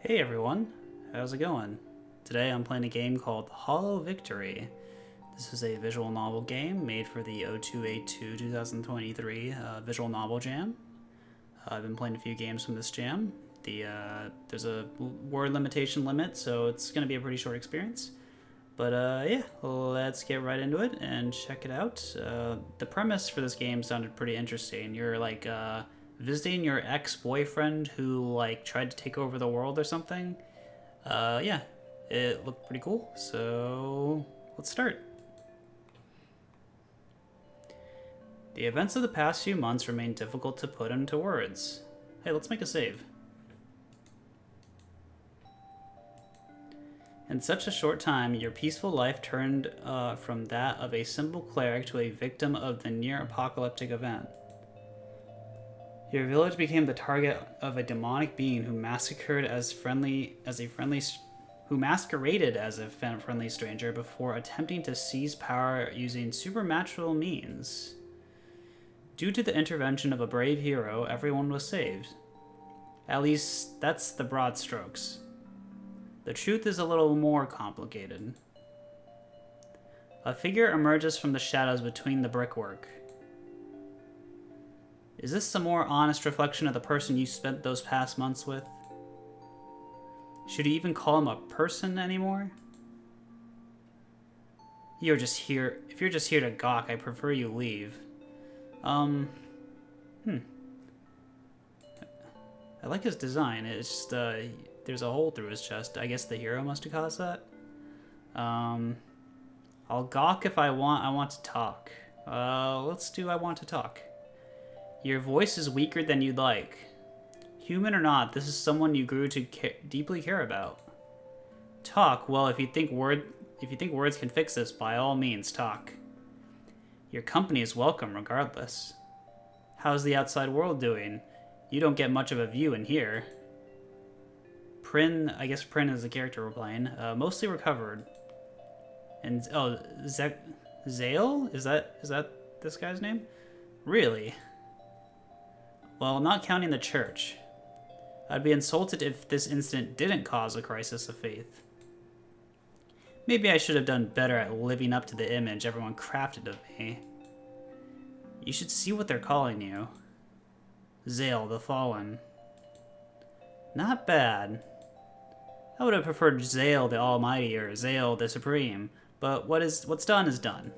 Hey everyone, how's it going? Today I'm playing a game called Hollow Victory. This is a visual novel game made for the 0282 2023 Visual Novel Jam. I've been playing a few games from this jam. There's a word limitation limit, so it's going to be a pretty short experience. But yeah, let's get right into it and check it out. The premise for this game sounded pretty interesting. You're like visiting your ex-boyfriend who like tried to take over the world or something. Yeah, it looked pretty cool. So let's start. The events of the past few months remain difficult to put into words. Hey, let's make a save. In such a short time, your peaceful life turned from that of a simple cleric to a victim of the near-apocalyptic event. Your village became the target of a demonic being who masqueraded as a friendly stranger before attempting to seize power using supernatural means. Due to the intervention of a brave hero, everyone was saved. At least, that's the broad strokes. The truth is a little more complicated. A figure emerges from the shadows between the brickwork. Is this a more honest reflection of the person you spent those past months with? Should you even call him a person anymore? If you're just here to gawk, I prefer you leave. I like his design. It's just, there's a hole through his chest. I guess the hero must have caused that. I'll gawk if I want to talk. Let's do I want to talk. Your voice is weaker than you'd like. Human or not, this is someone you grew to deeply care about. Talk. Well, if you think words can fix this, by all means, talk. Your company is welcome, regardless. How's the outside world doing? You don't get much of a view in here. I guess Prin is the character we're playing. Mostly recovered. And Zale? Is that this guy's name? Really? Well, not counting the church. I'd be insulted if this incident didn't cause a crisis of faith. Maybe I should have done better at living up to the image everyone crafted of me. You should see what they're calling you. Zale the Fallen. Not bad. I would have preferred Zale the Almighty or Zale the Supreme, but what's done is done.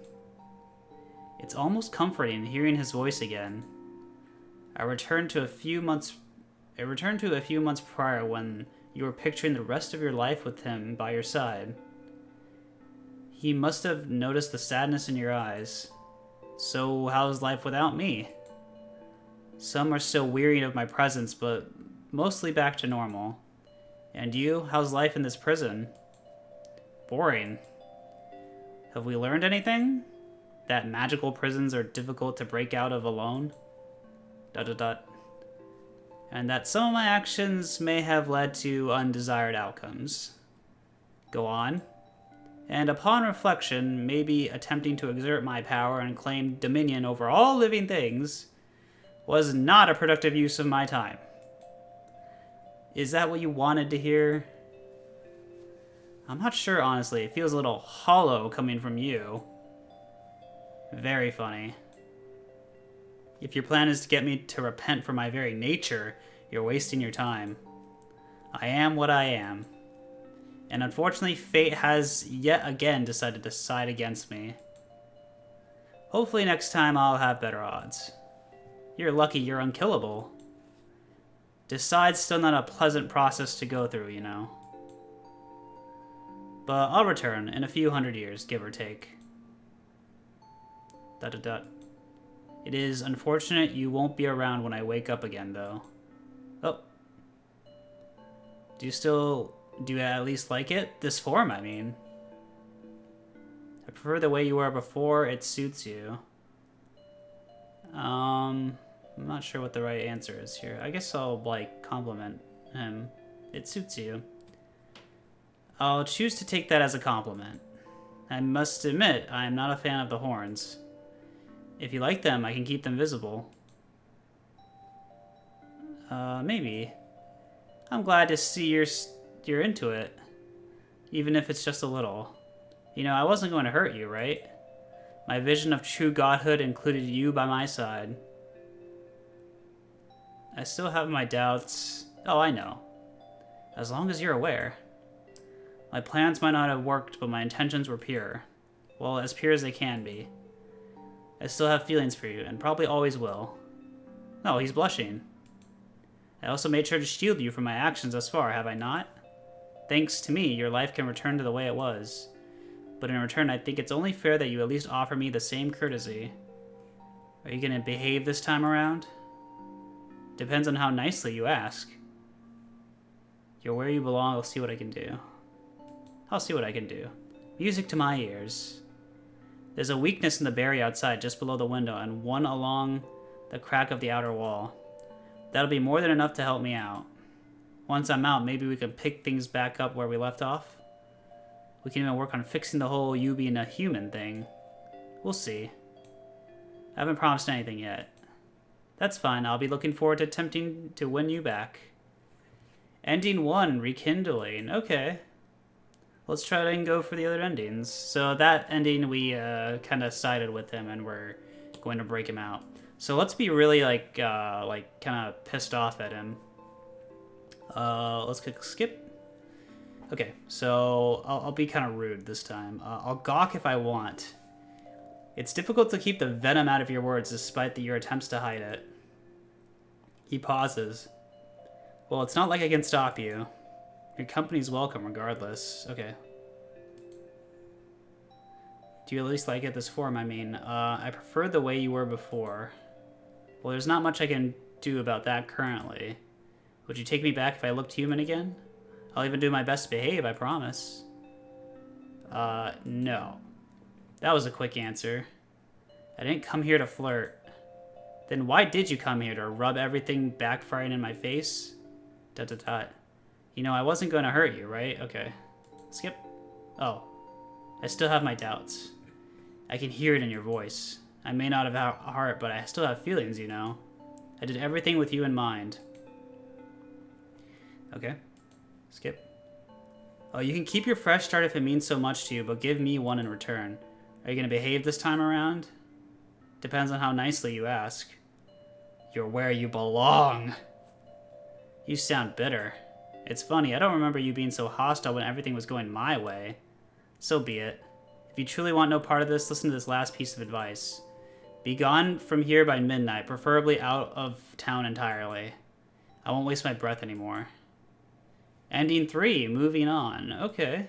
It's almost comforting hearing his voice again. I returned to a few months prior when you were picturing the rest of your life with him by your side. He must have noticed the sadness in your eyes. So how's life without me? Some are still weary of my presence, but mostly back to normal. And you, how's life in this prison? Boring. Have we learned anything? That magical prisons are difficult to break out of alone? ... And that some of my actions may have led to undesired outcomes. Go on. And upon reflection, maybe attempting to exert my power and claim dominion over all living things was not a productive use of my time. Is that what you wanted to hear? I'm not sure, honestly. It feels a little hollow coming from you. Very funny. If your plan is to get me to repent for my very nature, you're wasting your time. I am what I am. And unfortunately, fate has yet again decided to side against me. Hopefully next time I'll have better odds. You're lucky you're unkillable. Decide's still not a pleasant process to go through, you know. But I'll return in a few hundred years, give or take. ... It is unfortunate you won't be around when I wake up again, though. Oh. Do you at least like it? This form, I mean. I prefer the way you were before. It suits you. I'm not sure what the right answer is here. I guess I'll, like, compliment him. It suits you. I'll choose to take that as a compliment. I must admit, I am not a fan of the horns. If you like them, I can keep them visible. Maybe. I'm glad to see you're you're into it. Even if it's just a little. You know, I wasn't going to hurt you, right? My vision of true godhood included you by my side. I still have my doubts. Oh, I know. As long as you're aware. My plans might not have worked, but my intentions were pure. Well, as pure as they can be. I still have feelings for you, and probably always will. Oh, he's blushing. I also made sure to shield you from my actions thus far, have I not? Thanks to me, your life can return to the way it was. But in return, I think it's only fair that you at least offer me the same courtesy. Are you gonna behave this time around? Depends on how nicely you ask. You're where you belong, I'll see what I can do. I'll see what I can do. Music to my ears. There's a weakness in the berry outside just below the window and one along the crack of the outer wall. That'll be more than enough to help me out. Once I'm out, maybe we can pick things back up where we left off. We can even work on fixing the whole you being a human thing. We'll see. I haven't promised anything yet. That's fine, I'll be looking forward to attempting to win you back. Ending 1, rekindling. Okay. Let's try and go for the other endings. So that ending, we kind of sided with him and we're going to break him out. So let's be really like kind of pissed off at him. Let's click skip. Okay, so I'll be kind of rude this time. I'll gawk if I want. It's difficult to keep the venom out of your words despite your attempts to hide it. He pauses. Well, it's not like I can stop you. Your company's welcome regardless. Okay. Do you at least like it this form? I mean, I prefer the way you were before. Well, there's not much I can do about that currently. Would you take me back if I looked human again? I'll even do my best to behave, I promise. No. That was a quick answer. I didn't come here to flirt. Then why did you come here? To rub everything backfiring in my face? ... You know, I wasn't going to hurt you, right? Okay. Skip. Oh. I still have my doubts. I can hear it in your voice. I may not have a heart, but I still have feelings, you know. I did everything with you in mind. Okay. Skip. Oh, you can keep your fresh start if it means so much to you, but give me one in return. Are you going to behave this time around? Depends on how nicely you ask. You're where you belong. You sound bitter. It's funny, I don't remember you being so hostile when everything was going my way. So be it. If you truly want no part of this, listen to this last piece of advice. Be gone from here by midnight, preferably out of town entirely. I won't waste my breath anymore. Ending 3, moving on. Okay.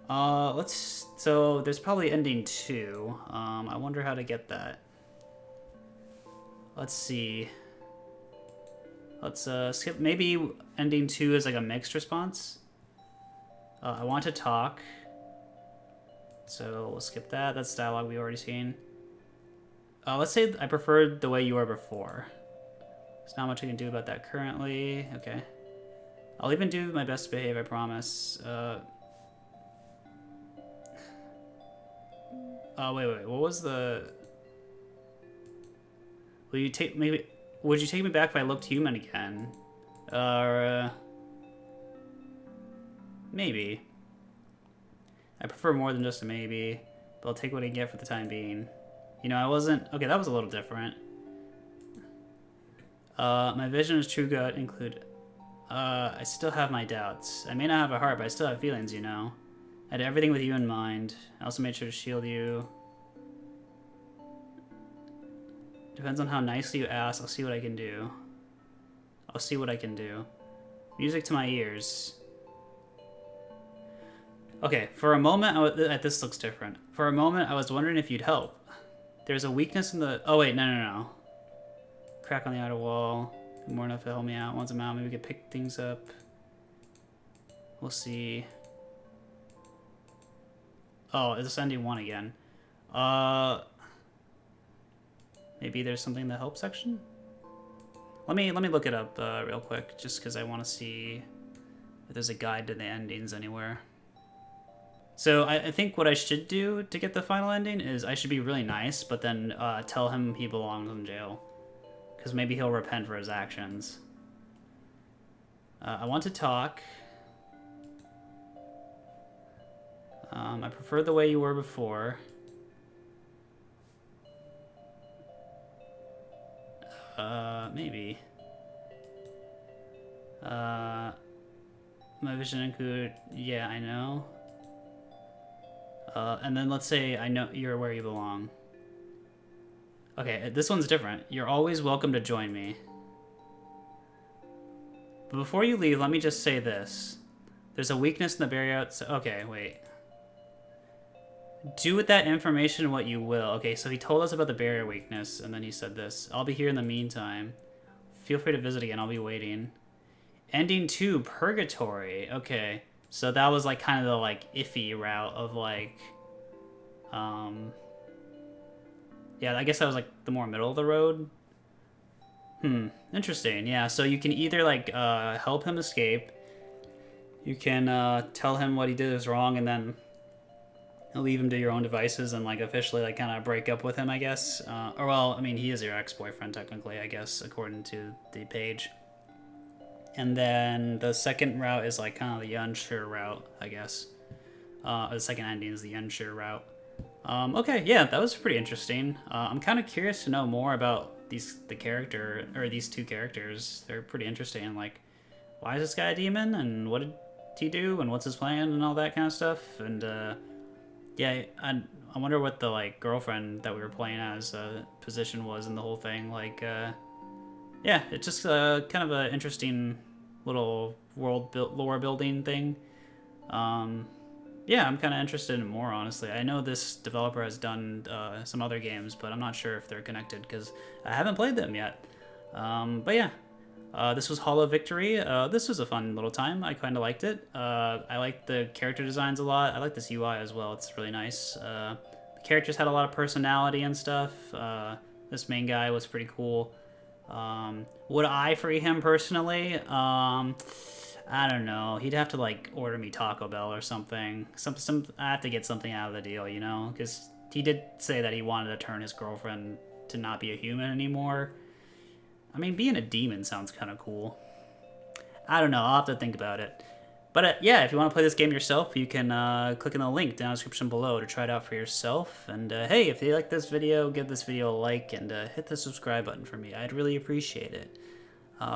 So there's probably ending 2. I wonder how to get that. Let's see. Let's skip. Maybe ending 2 is like a mixed response. I want to talk. So we'll skip that. That's dialogue we've already seen. Let's say I preferred the way you were before. There's not much I can do about that currently. Okay. I'll even do my best to behave, I promise. Wait. What was the... Would you take me back if I looked human again? Maybe. I prefer more than just a maybe, but I'll take what I can get for the time being. You know, I wasn't... Okay, that was a little different. My vision is true good include... I still have my doubts. I may not have a heart, but I still have feelings, you know. I did everything with you in mind. I also made sure to shield you. Depends on how nicely you ask. I'll see what I can do. I'll see what I can do. Music to my ears. Okay, for a moment, this looks different. For a moment, I was wondering if you'd help. There's a weakness in the... Oh, wait, no. Crack on the outer wall. More enough to help me out. Once I'm out, maybe we can pick things up. We'll see. Oh, it's ending 1 again. Maybe there's something in the help section? Let me look it up real quick, just because I want to see if there's a guide to the endings anywhere. So I think what I should do to get the final ending is I should be really nice, but then tell him he belongs in jail. Because maybe he'll repent for his actions. I want to talk. I prefer the way you were before. Maybe. My vision include, yeah, I know. And then let's say I know you're where you belong. Okay, this one's different. You're always welcome to join me. But before you leave, let me just say this. There's a weakness in the barrier outside. Okay, wait. Do with that information what you will. Okay, so he told us about the barrier weakness, and then he said this. I'll be here in the meantime. Feel free to visit again. I'll be waiting. Ending 2, Purgatory. Okay, so that was like kind of the like iffy route of like, yeah, I guess that was like the more middle of the road. Interesting. Yeah, so you can either like help him escape. You can tell him what he did is wrong, and then leave him to your own devices and like officially like kind of break up with him, I guess. Or well, I mean, he is your ex-boyfriend technically, I guess, according to the page. And then the second route is like kind of the unsure route, I guess. The second ending is the unsure route. Okay, yeah, that was pretty interesting. I'm kind of curious to know more about these two characters. They're pretty interesting. Like, why is this guy a demon, and what did he do, and what's his plan, and all that kind of stuff. And yeah, I wonder what the like girlfriend that we were playing as position was in the whole thing. Like, yeah, it's just kind of an interesting little lore building thing. Yeah, I'm kind of interested in more, honestly. I know this developer has done some other games, but I'm not sure if they're connected because I haven't played them yet. But yeah, this was Hollow Victory. This was a fun little time. I kind of liked it. I liked the character designs a lot. I like this UI as well. It's really nice. The characters had a lot of personality and stuff. This main guy was pretty cool. Would I free him personally? I don't know. He'd have to like order me Taco Bell or something. I have to get something out of the deal, you know, because he did say that he wanted to turn his girlfriend to not be a human anymore. I mean, being a demon sounds kind of cool. I don't know. I'll have to think about it. But yeah, if you want to play this game yourself, you can click in the link down in the description below to try it out for yourself. And hey, if you like this video, give this video a like and hit the subscribe button for me. I'd really appreciate it.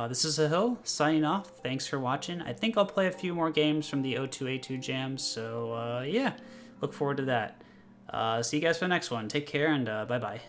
This is Sahil, signing off. Thanks for watching. I think I'll play a few more games from the O2A2 jams, so yeah, look forward to that. See you guys for the next one. Take care, and bye-bye.